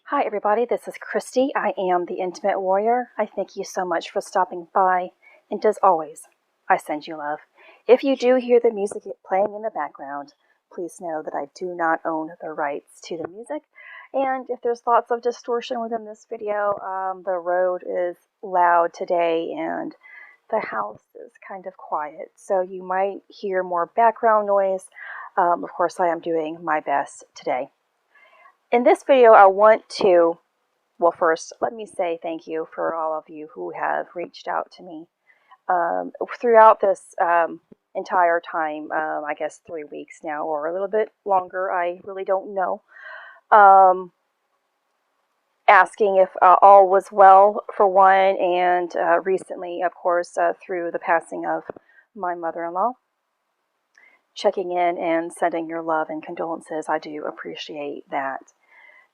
Hi everybody, this is Christy. I am the Intimate Warrior. I thank you so much for stopping by, and as always, I send you love. If you do hear the music playing in the background, please know that I do not own the rights to the music, and if there's lots of distortion within this video, the road is loud today and the house is kind of quiet, so you might hear more background noise. Of course, I am doing my best today. In this video, I want to, well, first, let me say thank you for all of you who have reached out to me throughout this entire time, I guess 3 weeks now, or a little bit longer, I really don't know, asking if all was well, for one, and recently, of course, through the passing of my mother-in-law, checking in and sending your love and condolences. I do appreciate that.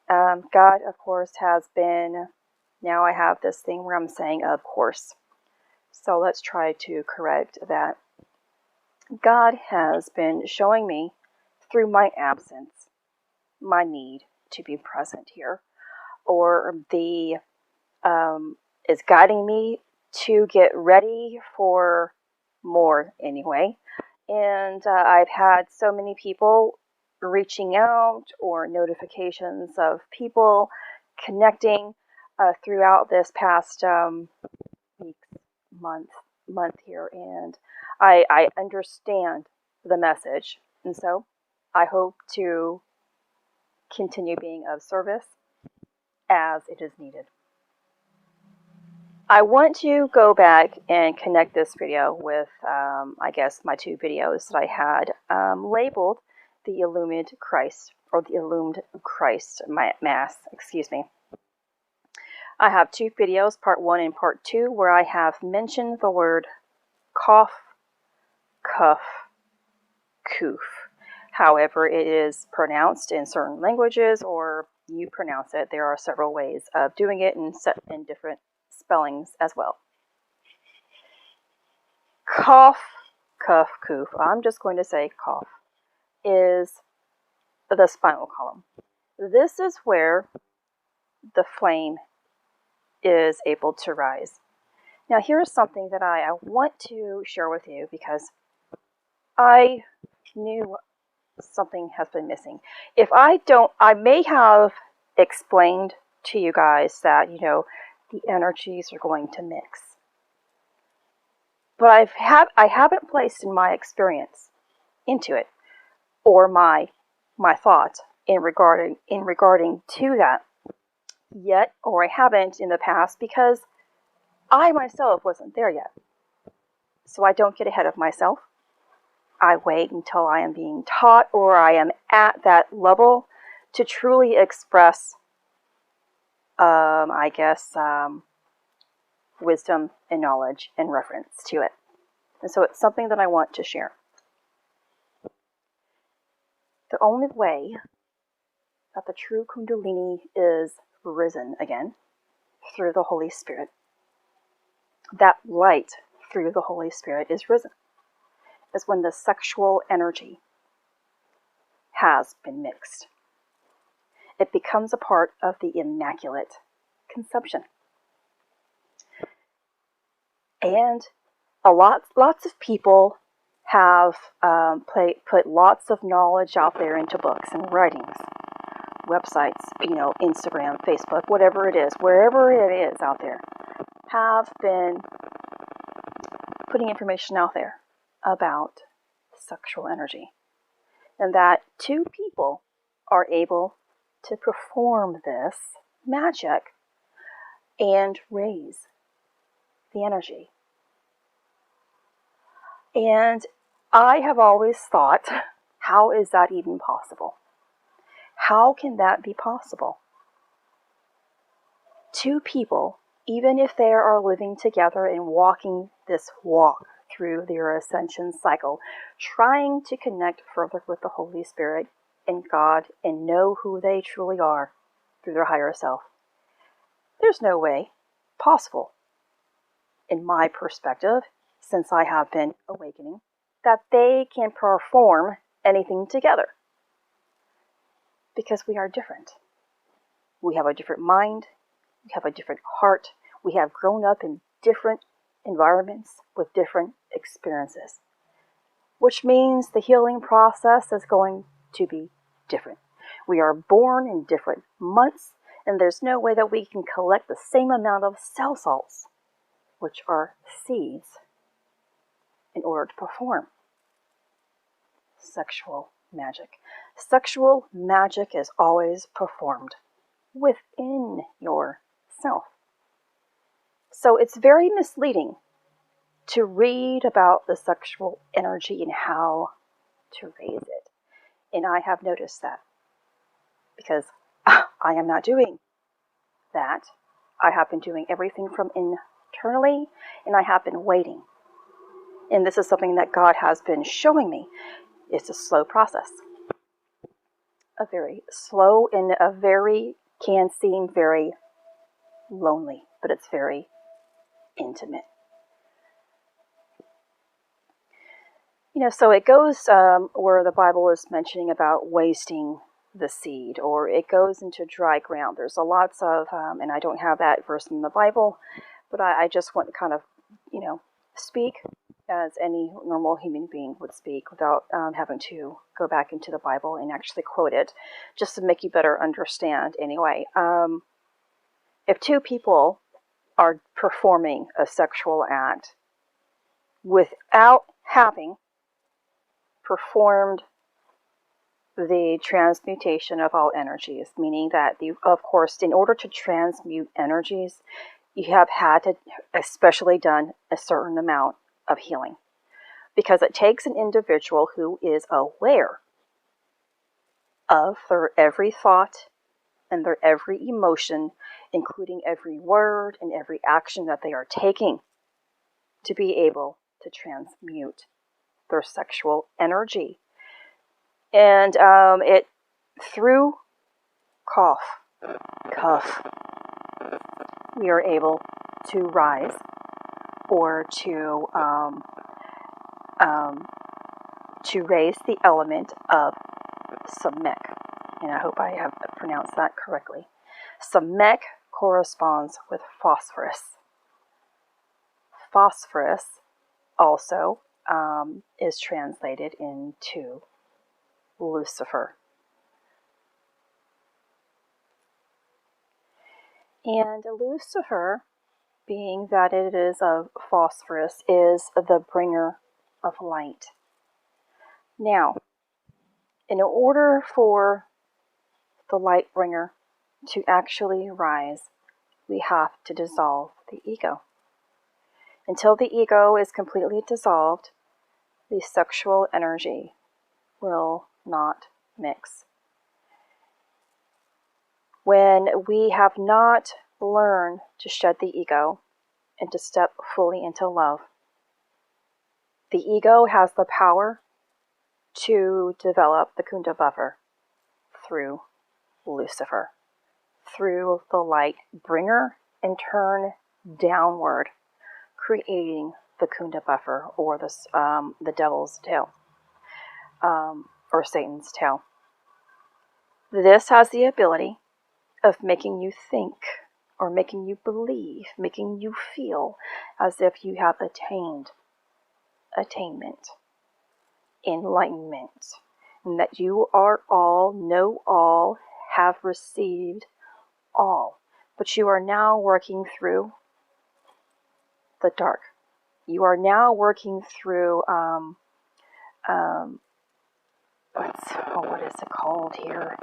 God, of course, has been, now I have this thing where I'm saying, of course. So let's try to correct that. God has been showing me through my absence, my need to be present here, or is guiding me to get ready for more anyway. And I've had so many people reaching out or notifications of people connecting throughout this past week, month here, and I understand the message, and so I hope to continue being of service as it is needed. I want to go back and connect this video with, I guess, my two videos that I had labeled the Illumined Christ, or the Illumined Christ Mass, excuse me. I have two videos, part 1 and part 2, where I have mentioned the word Kuf, Qoff, Koof. However it is pronounced in certain languages, or you pronounce it. There are several ways of doing it and set in different spellings as well. Kuf, Qoff, Koof. I'm just going to say Kuf. Is the spinal column. This is where the flame is able to rise. Now here's something that I want to share with you, because I knew something has been missing. If I don't, I may have explained to you guys that, the energies are going to mix. But I haven't placed in my experience into it, or my thoughts in regarding to that yet, or I haven't in the past, because I myself wasn't there yet. So I don't get ahead of myself. I wait until I am being taught, or I am at that level to truly express, I guess, wisdom and knowledge in reference to it. And so it's something that I want to share. The only way that the true Kundalini is risen again, through the Holy Spirit, that light through the Holy Spirit is risen, is when the sexual energy has been mixed. It becomes a part of the Immaculate Conception. And lots of people have put lots of knowledge out there into books and writings, websites, Instagram, Facebook, whatever it is, wherever it is out there, have been putting information out there about sexual energy, and that two people are able to perform this magic and raise the energy. And I have always thought, how is that even possible? How can that be possible? Two people, even if they are living together and walking this walk through their ascension cycle, trying to connect further with the Holy Spirit and God and know who they truly are through their higher self, there's no way possible, in my perspective, since I have been awakening, that they can perform anything together, because we are different. We have a different mind. We have a different heart. We have grown up in different environments with different experiences, which means the healing process is going to be different. We are born in different months, and there's no way that we can collect the same amount of cell salts, which are seeds, in order to perform sexual magic. Sexual magic is always performed within yourself. So it's very misleading to read about the sexual energy and how to raise it. And I have noticed that because I am not doing that. I have been doing everything from internally, and I have been waiting. And this is something that God has been showing me. It's a slow process. A very slow and can seem very lonely, but it's very intimate. So it goes where the Bible is mentioning about wasting the seed, or it goes into dry ground. There's lots of, and I don't have that verse in the Bible, but I just want to kind of, speak as any normal human being would speak without having to go back into the Bible and actually quote it, just to make you better understand anyway. If two people are performing a sexual act without having performed the transmutation of all energies, meaning that, of course, in order to transmute energies, you have had to especially done a certain amount of healing, because it takes an individual who is aware of their every thought and their every emotion, including every word and every action that they are taking, to be able to transmute their sexual energy. And it, through Kuf, we are able to rise, or to raise the element of Samech. And I hope I have pronounced that correctly. Samech corresponds with phosphorus. Phosphorus also is translated into Lucifer. And Lucifer, being that it is of phosphorus, is the bringer of light. Now, in order for the light bringer to actually rise, we have to dissolve the ego. Until the ego is completely dissolved, the sexual energy will not mix. When we have not learned to shed the ego and to step fully into love, the ego has the power to develop the Kunda buffer through Lucifer, through the light bringer, and turn downward, creating the Kunda buffer, or the devil's tail, or Satan's tail. This has the ability of making you think, or making you believe, making you feel as if you have attainment, enlightenment, and that you are all, know all, have received all. But you are now working through the dark. You are now working through, what is it called here?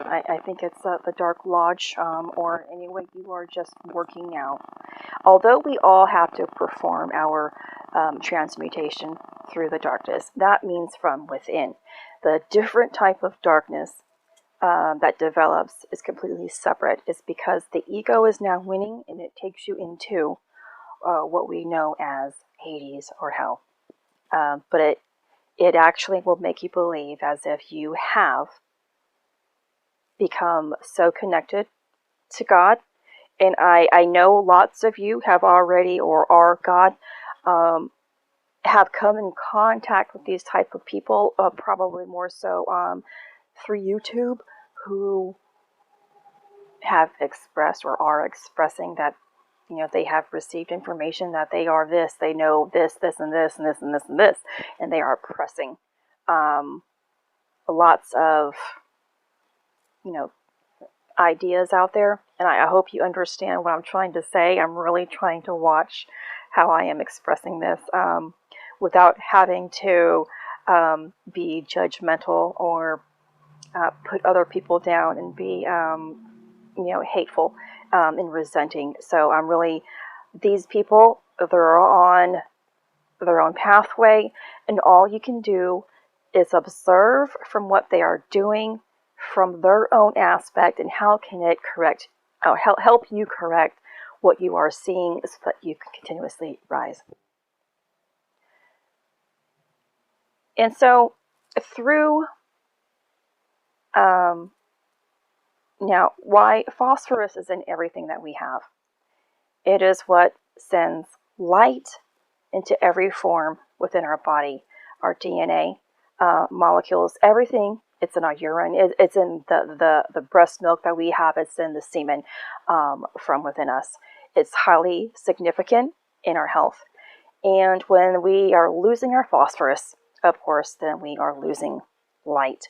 I think it's the Dark Lodge, or anyway, you are just working out. Although we all have to perform our transmutation through the darkness, that means from within. The different type of darkness that develops is completely separate. It's because the ego is now winning, and it takes you into what we know as Hades or hell. But it actually will make you believe as if you have become so connected to God. And I know lots of you have already, or are God, have come in contact with these type of people, probably more so through YouTube, who have expressed or are expressing that, they have received information that they are this, they know this, this, and this, and this, and this, and this, and they are pressing lots of, ideas out there. And I hope you understand what I'm trying to say. I'm really trying to watch how I am expressing this without having to be judgmental or put other people down and be, hateful and resenting. So I'm really, these people, they're on their own pathway, and all you can do is observe from what they are doing from their own aspect, and how can it help you correct what you are seeing so that you can continuously rise. And so through now, why phosphorus is in everything that we have. It is what sends light into every form within our body, our DNA, molecules, everything. It's in our urine. It's in the breast milk that we have. It's in the semen from within us. It's highly significant in our health. And when we are losing our phosphorus, of course, then we are losing light.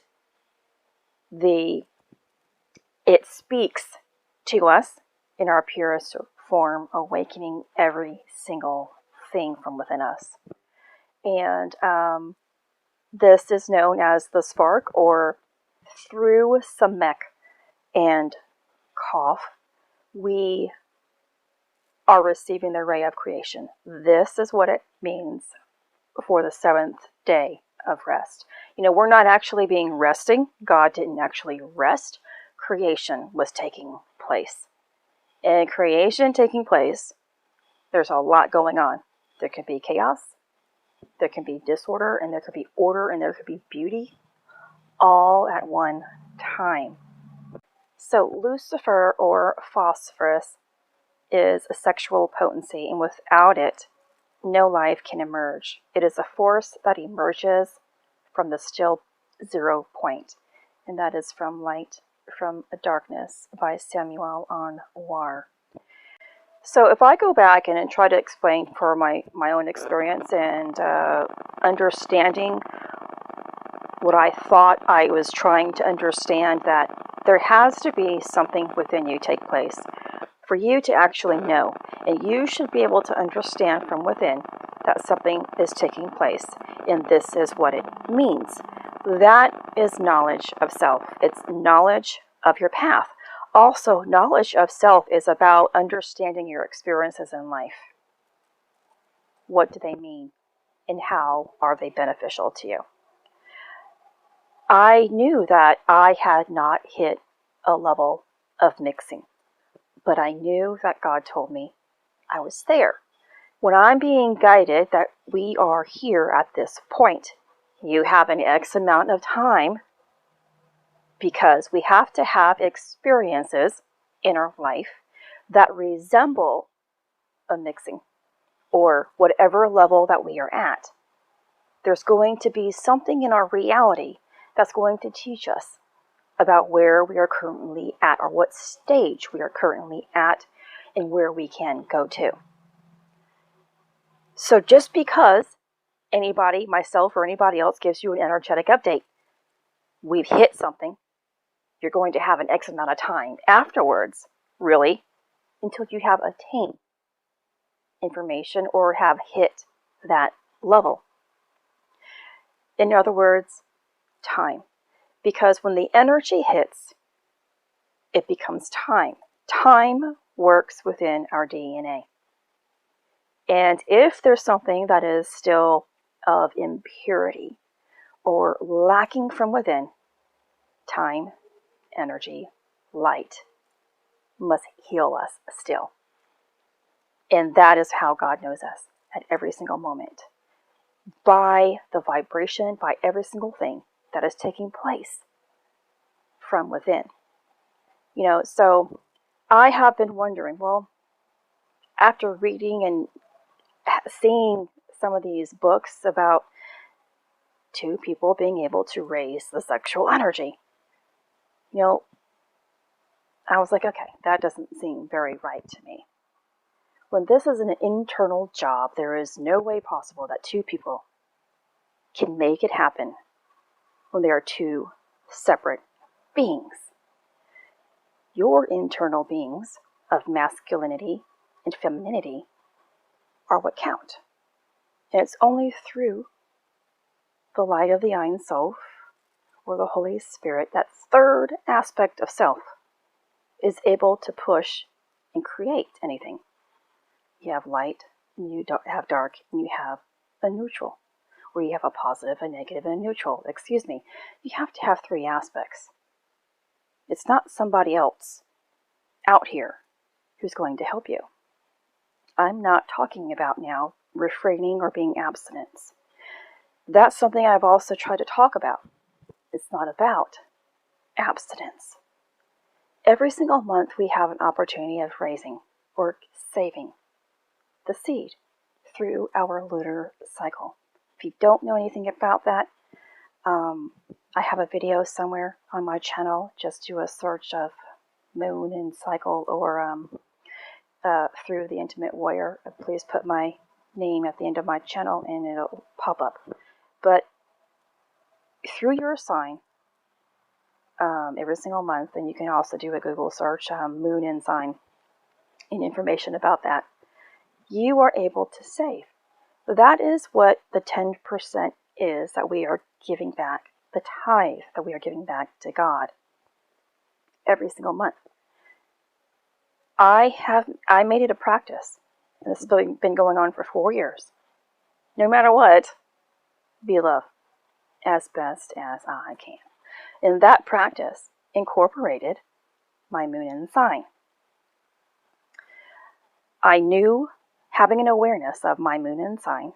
It speaks to us in our purest form, awakening every single thing from within us. And this is known as the spark, or through Samech and Kuf, we are receiving the ray of creation. This is what it means for the seventh day of rest. We're not actually being resting. God didn't actually rest. Creation was taking place. And creation taking place, there's a lot going on. There can be chaos, there can be disorder, and there could be order, and there could be beauty, all at one time. So Lucifer, or phosphorus, is a sexual potency, and without it, no life can emerge. It is a force that emerges from the still zero point, and that is from Light from Darkness by Samuel Anwar. So if I go back and try to explain for my own experience and understanding what I thought I was trying to understand, that there has to be something within you take place for you to actually know. And you should be able to understand from within that something is taking place. And this is what it means. That is knowledge of self. It's knowledge of your path. Also, knowledge of self is about understanding your experiences in life. What do they mean? And how are they beneficial to you? I knew that I had not hit a level of mixing, but I knew that God told me I was there. When I'm being guided that we are here at this point, you have an X amount of time, because we have to have experiences in our life that resemble a mixing, or whatever level that we are at. There's going to be something in our reality that's going to teach us about where we are currently at, or what stage we are currently at, and where we can go to. So just because anybody, myself or anybody else, gives you an energetic update, we've hit something, you're going to have an X amount of time afterwards, really, until you have attained information or have hit that level. In other words, time. Because when the energy hits, it becomes time. Time works within our DNA. And if there's something that is still of impurity or lacking from within, time, energy, light must heal us still. And that is how God knows us at every single moment. By the vibration, by every single thing that is taking place from within. So I have been wondering, well, after reading and seeing some of these books about two people being able to raise the sexual energy, I was like, okay, that doesn't seem very right to me. When this is an internal job, there is no way possible that two people can make it happen when they are two separate beings. Your internal beings of masculinity and femininity are what count. And it's only through the light of the Ein Sof, or the Holy Spirit, that third aspect of self is able to push and create anything. You have light, and you don't have dark, and you have a neutral, or you have a positive, a negative, and a neutral. You have to have three aspects. It's not somebody else out here who's going to help you. I'm not talking about now refraining or being abstinence. That's something I've also tried to talk about. It's not about abstinence. Every single month we have an opportunity of raising or saving the seed through our lunar cycle. If you don't know anything about that, I have a video somewhere on my channel. Just do a search of moon and cycle, or through the Intimate Warrior. Please put my name at the end of my channel and it'll pop up. But through your sign, every single month, and you can also do a Google search, moon and sign, and information about that, you are able to save. That is what the 10% is that we are giving back, the tithe that we are giving back to God every single month. I made it a practice, and this has been going on for 4 years. No matter what, be love as best as I can. And that practice incorporated my moon and sign. I knew having an awareness of my moon and sign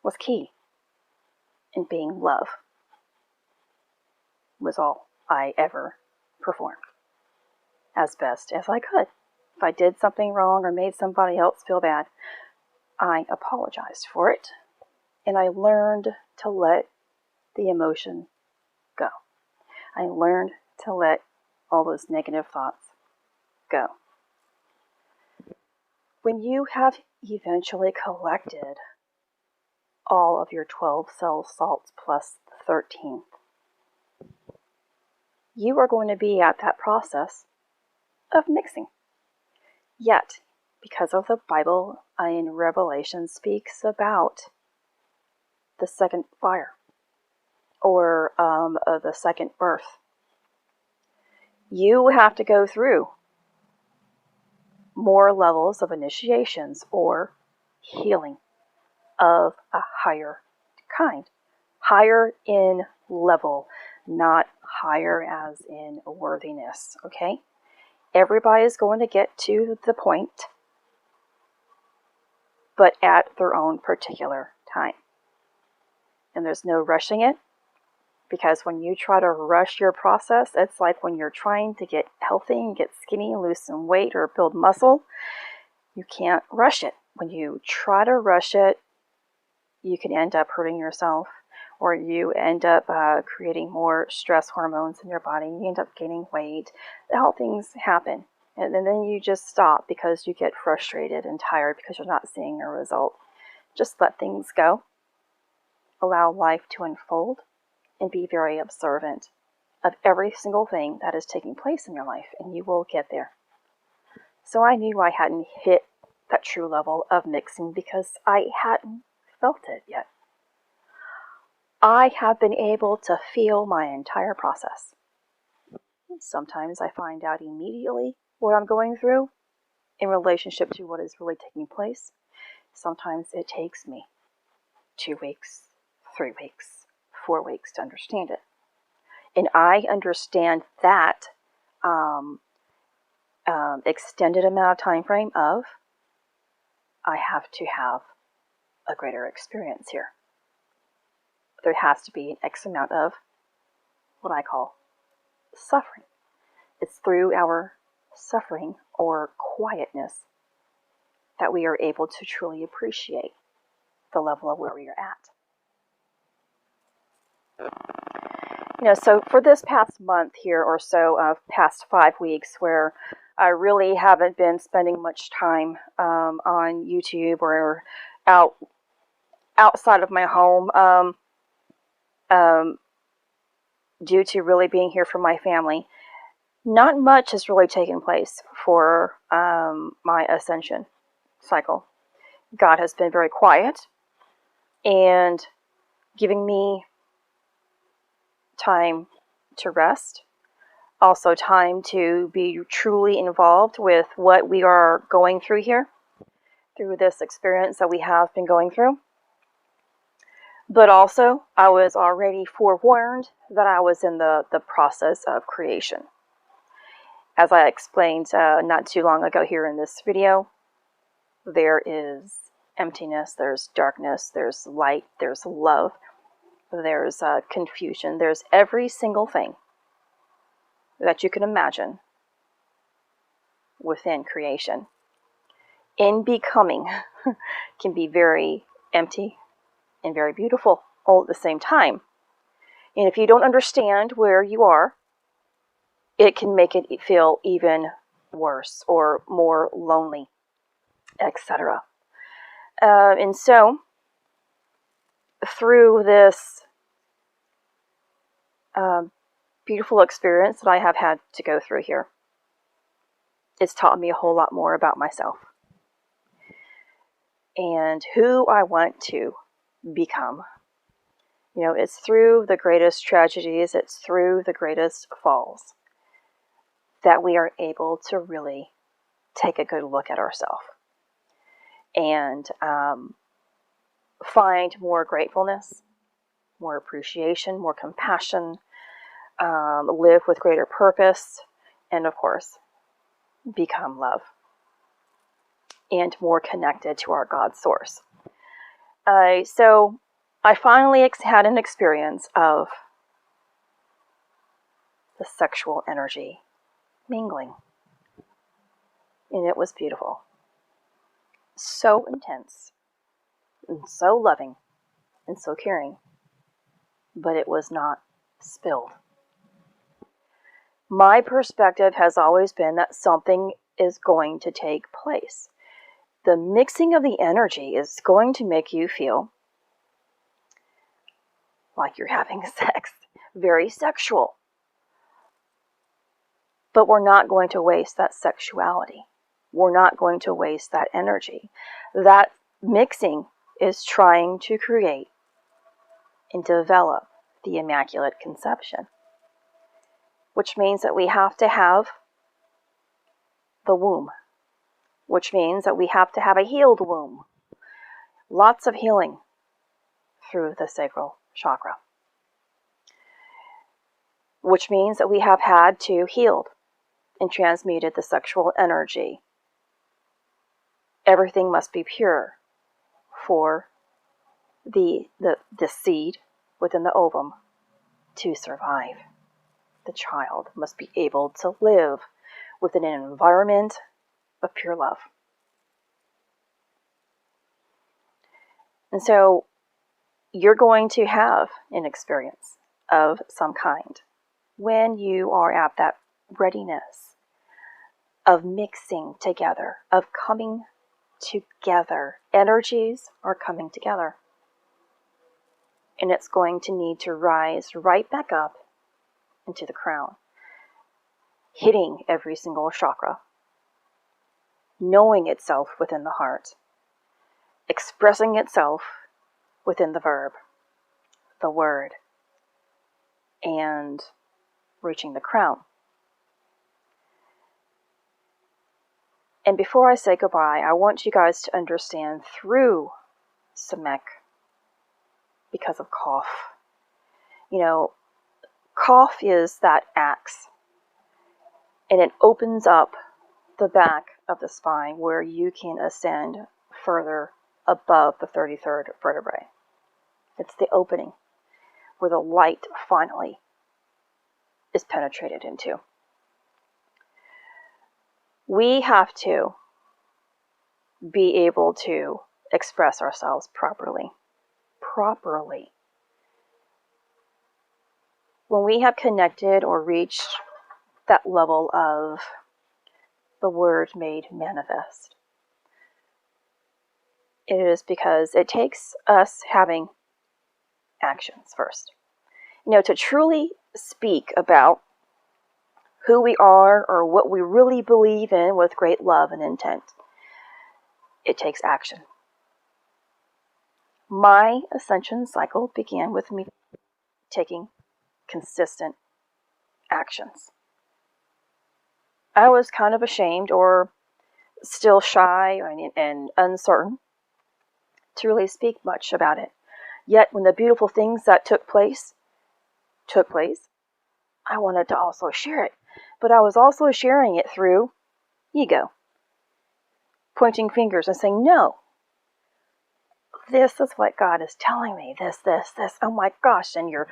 was key, and being love was all I ever performed as best as I could. If I did something wrong or made somebody else feel bad, I apologized for it, and I learned to let the emotion go. I learned to let all those negative thoughts go. When you have eventually collected all of your 12 cell salts plus the 13th, you are going to be at that process of mixing. Yet, because of the Bible in Revelation speaks about the second fire, or the second birth, you have to go through more levels of initiations or healing of a higher kind. Higher in level, not higher as in worthiness, okay? Everybody is going to get to the point, but at their own particular time. And there's no rushing it, because when you try to rush your process, it's like when you're trying to get healthy and get skinny and lose some weight or build muscle. You can't rush it. When you try to rush it, you can end up hurting yourself, or you end up creating more stress hormones in your body. You end up gaining weight. All things happen. And then you just stop because you get frustrated and tired because you're not seeing a result. Just let things go. Allow life to unfold, and be very observant of every single thing that is taking place in your life, and you will get there. So I knew I hadn't hit that true level of mixing because I hadn't felt it yet. I have been able to feel my entire process. Sometimes I find out immediately what I'm going through in relationship to what is really taking place. Sometimes it takes me 2 weeks, 3 weeks, 4 weeks to understand it. And I understand that extended amount of time frame of I have to have a greater experience here. There has to be an X amount of what I call suffering. It's through our suffering or quietness that we are able to truly appreciate the level of where we are at. So for this past month here or so, past 5 weeks, where I really haven't been spending much time on YouTube or outside of my home, due to really being here for my family, not much has really taken place for my ascension cycle. God has been very quiet and giving me time to rest, also time to be truly involved with what we are going through here, through this experience that we have been going through. But also, I was already forewarned that I was in the process of creation. As I explained not too long ago here in this video, there is emptiness, there's darkness, there's light, there's love, there's confusion, there's every single thing that you can imagine within creation. In becoming can be very empty and very beautiful all at the same time. And if you don't understand where you are, it can make it feel even worse or more lonely, etc. And so, through this beautiful experience that I have had to go through here, it's taught me a whole lot more about myself and who I want to become. It's through the greatest tragedies, it's through the greatest falls that we are able to really take a good look at ourselves and find more gratefulness, more appreciation, more compassion, live with greater purpose, and of course, become love and more connected to our God source. So I finally had an experience of the sexual energy mingling, and it was beautiful, so intense, and so loving, and so caring, but it was not spilled. My perspective has always been that something is going to take place. The mixing of the energy is going to make you feel like you're having sex, very sexual. But we're not going to waste that sexuality. We're not going to waste that energy. That mixing is trying to create and develop the Immaculate Conception, which means that we have to have the womb, which means that we have to have a healed womb. Lots of healing through the sacral chakra, which means that we have had to heal and transmuted the sexual energy. Everything must be pure for the seed within the ovum to survive. The child must be able to live within an environment of pure love. And so you're going to have an experience of some kind when you are at that readiness of mixing together, of coming together. Energies are coming together. And it's going to need to rise right back up into the crown, hitting every single chakra, knowing itself within the heart, expressing itself within the verb, the word, and reaching the crown. And before I say goodbye, I want you guys to understand through Samech, because of Kuf. Kuf is that axe, and it opens up the back of the spine where you can ascend further above the 33rd vertebrae. It's the opening where the light finally is penetrated into. We have to be able to express ourselves properly. when we have connected or reached that level of the Word made manifest, it is because it takes us having actions first. To truly speak about who we are or what we really believe in with great love and intent, it takes action. My ascension cycle began with me taking consistent actions. I was kind of ashamed or still shy and uncertain to really speak much about it. Yet when the beautiful things that took place, I wanted to also share it. But I was also sharing it through ego, pointing fingers and saying, no, this is what God is telling me, this, oh my gosh, and you're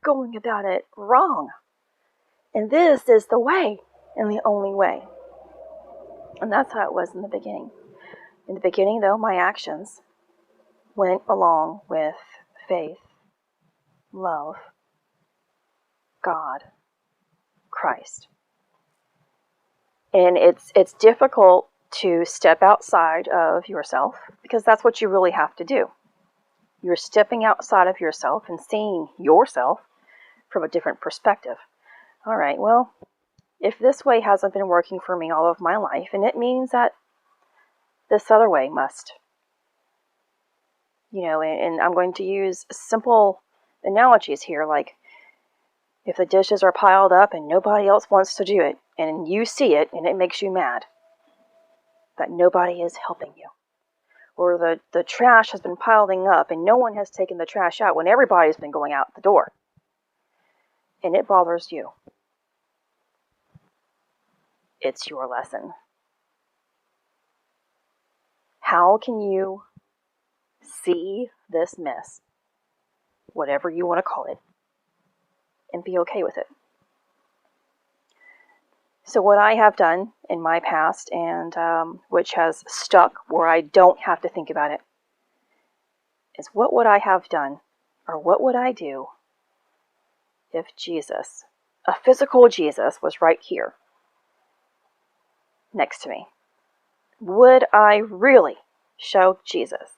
going about it wrong. And this is the way and the only way. And that's how it was in the beginning. In the beginning, though, my actions went along with faith, love, God, Christ. And it's difficult to step outside of yourself because that's what you really have to do. You're stepping outside of yourself and seeing yourself from a different perspective. All right, well, if this way hasn't been working for me all of my life, and it means that this other way must. And I'm going to use simple analogies here, like if the dishes are piled up and nobody else wants to do it, and you see it and it makes you mad that nobody is helping you. Or the trash has been piling up and no one has taken the trash out when everybody's been going out the door. And it bothers you. It's your lesson. How can you see this mess, whatever you want to call it, and be okay with it? So what I have done in my past, and which has stuck where I don't have to think about it, is what would I have done, or what would I do if Jesus, a physical Jesus, was right here next to me? Would I really show Jesus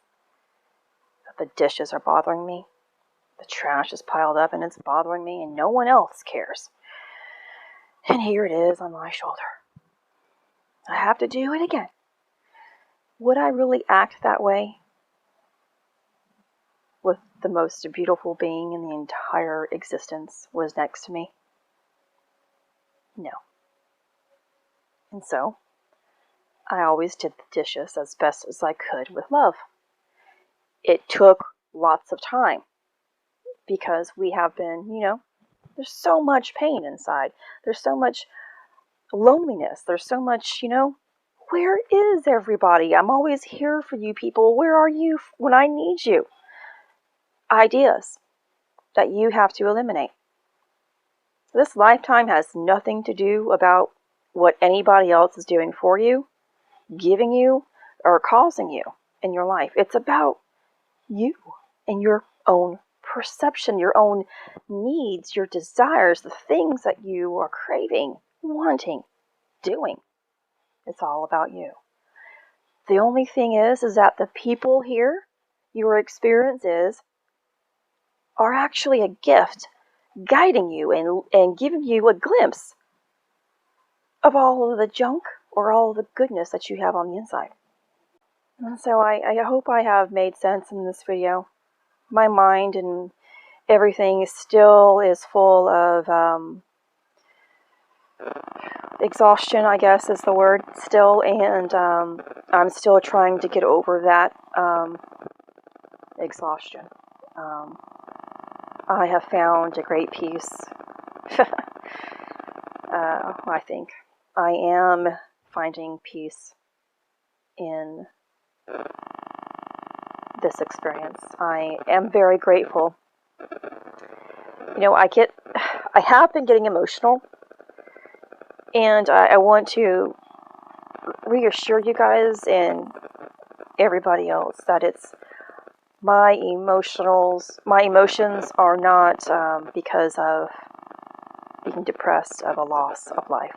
that the dishes are bothering me, the trash is piled up and it's bothering me, and no one else cares? And here it is on my shoulder. I have to do it again. Would I really act that way with the most beautiful being in the entire existence was next to me? No. And so, I always did the dishes as best as I could with love. It took lots of time because we have been, there's so much pain inside. There's so much loneliness. There's so much, where is everybody? I'm always here for you people. Where are you when I need you? Ideas that you have to eliminate. This lifetime has nothing to do about what anybody else is doing for you, giving you, or causing you in your life. It's about you and your own perception, your own needs, your desires, the things that you are craving, wanting, doing. It's all about you. The only thing is that the people here, your experiences, are actually a gift guiding you and giving you a glimpse of all of the junk or all of the goodness that you have on the inside. And so I hope I have made sense in this video. My mind and everything still is full of exhaustion, I guess is the word, still, and I'm still trying to get over that exhaustion. I have found a great peace. I think I am finding peace in this experience. I am very grateful. I have been getting emotional, and I want to reassure you guys and everybody else that it's my emotions are not because of being depressed of a loss of life.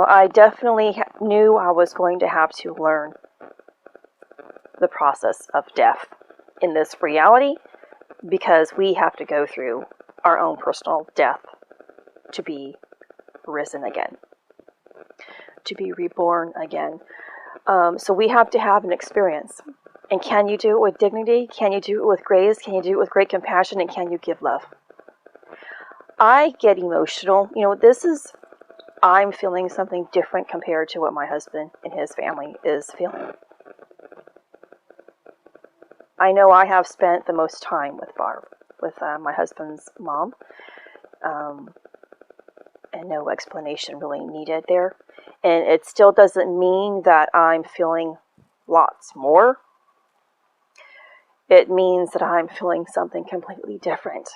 I definitely knew I was going to have to learn the process of death in this reality, because we have to go through our own personal death to be risen again, to be reborn again. So we have to have an experience. And can you do it with dignity? Can you do it with grace? Can you do it with great compassion? And can you give love? I get emotional. I'm feeling something different compared to what my husband and his family is feeling. I know I have spent the most time with Barb, with my husband's mom, and no explanation really needed there. And it still doesn't mean that I'm feeling lots more. It means that I'm feeling something completely different.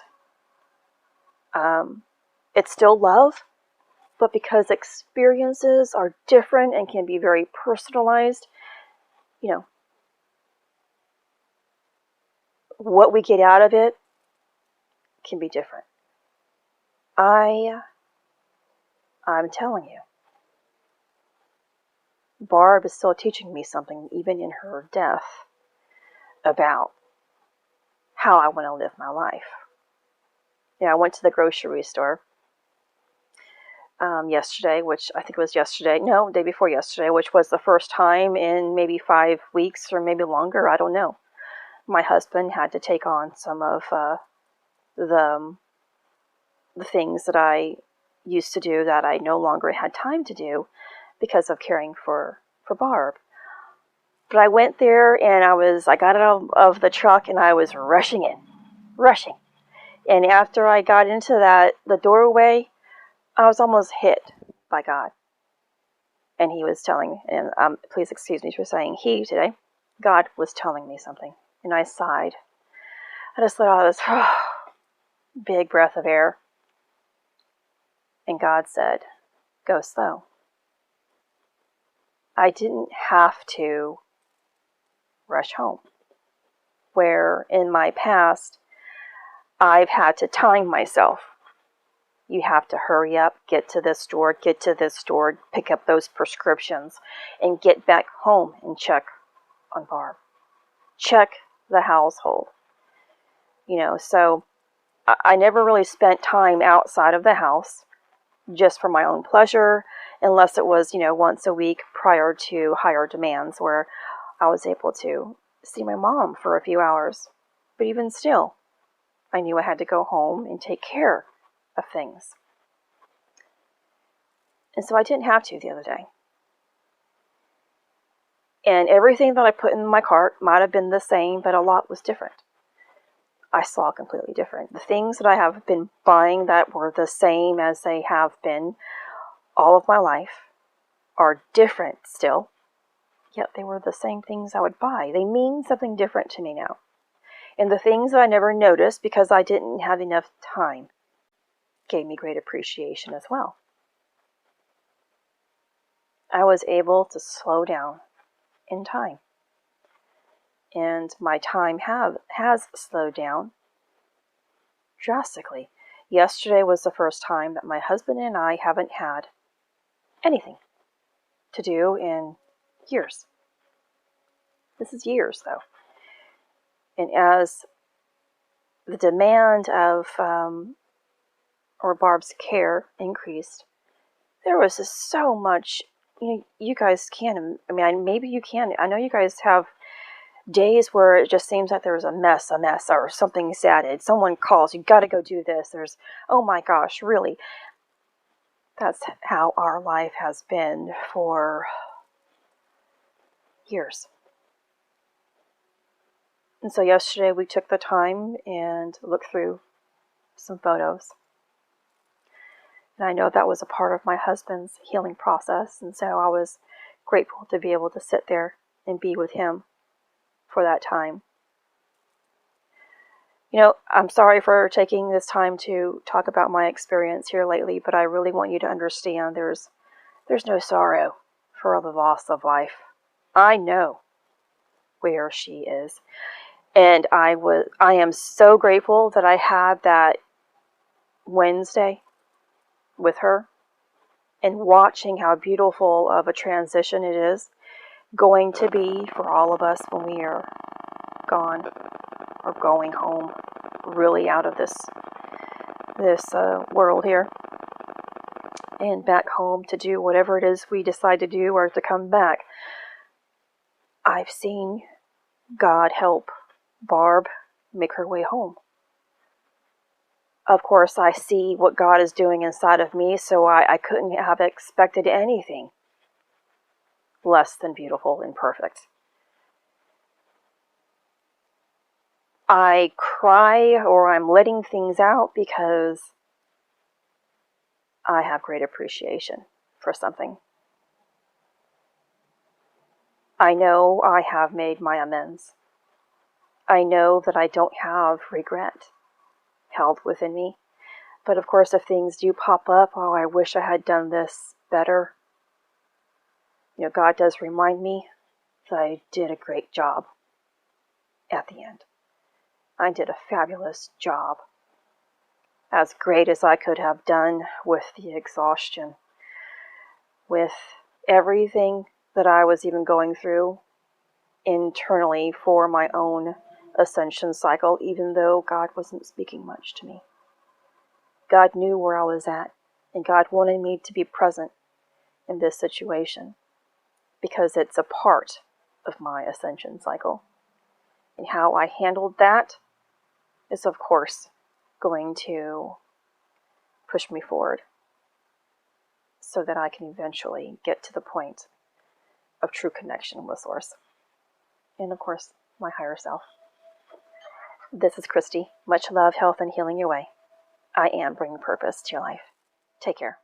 It's still love, but because experiences are different and can be very personalized, what we get out of it can be different. I'm telling you, Barb is still teaching me something, even in her death, about how I want to live my life. I went to the grocery store yesterday, which I think it was day before yesterday, which was the first time in maybe 5 weeks or maybe longer, I don't know. My husband had to take on some of the things that I used to do that I no longer had time to do because of caring for Barb. But I went there and I got out of the truck and I was rushing. And after I got into the doorway, I was almost hit by God. And he was telling, and please excuse me for saying he today, God was telling me something. And I sighed. I just let out this big breath of air. And God said, go slow. I didn't have to rush home. Where in my past, I've had to time myself. You have to hurry up, get to this store, pick up those prescriptions, and get back home and check on Barb. Check the household. So I never really spent time outside of the house just for my own pleasure, unless it was, once a week prior to higher demands where I was able to see my mom for a few hours. But even still, I knew I had to go home and take care of things. And so I didn't have to the other day. And everything that I put in my cart might have been the same, but a lot was different. I saw completely different. The things that I have been buying that were the same as they have been all of my life are different still, yet they were the same things I would buy. They mean something different to me now. And the things that I never noticed because I didn't have enough time gave me great appreciation as well. I was able to slow down in time. And my time has slowed down drastically. Yesterday was the first time that my husband and I haven't had anything to do in years. This is years, though. And as the demand of Barb's care increased, there was just so much. You guys can. Maybe you can. I know you guys have days where it just seems like there's a mess, or something's added. Someone calls, you got to go do this. There's, oh my gosh, really? That's how our life has been for years. And so yesterday we took the time and looked through some photos. And I know that was a part of my husband's healing process. And so I was grateful to be able to sit there and be with him for that time. I'm sorry for taking this time to talk about my experience here lately, but I really want you to understand there's no sorrow for the loss of life. I know where she is. And I am so grateful that I had that Wednesday with her and watching how beautiful of a transition it is going to be for all of us when we are gone or going home, really out of this world here and back home to do whatever it is we decide to do or to come back. I've seen God help Barb make her way home. Of course, I see what God is doing inside of me, so I couldn't have expected anything less than beautiful and perfect. I cry or I'm letting things out because I have great appreciation for something. I know I have made my amends. I know that I don't have regret held within me. But of course, if things do pop up, oh, I wish I had done this better. God does remind me that I did a great job at the end. I did a fabulous job. As great as I could have done with the exhaustion, with everything that I was even going through internally for my own ascension cycle, even though God wasn't speaking much to me. God knew where I was at, and God wanted me to be present in this situation because it's a part of my ascension cycle. And how I handled that is, of course, going to push me forward so that I can eventually get to the point of true connection with Source. And, of course, my higher self. This is Christy. Much love, health, and healing your way. I am bringing purpose to your life. Take care.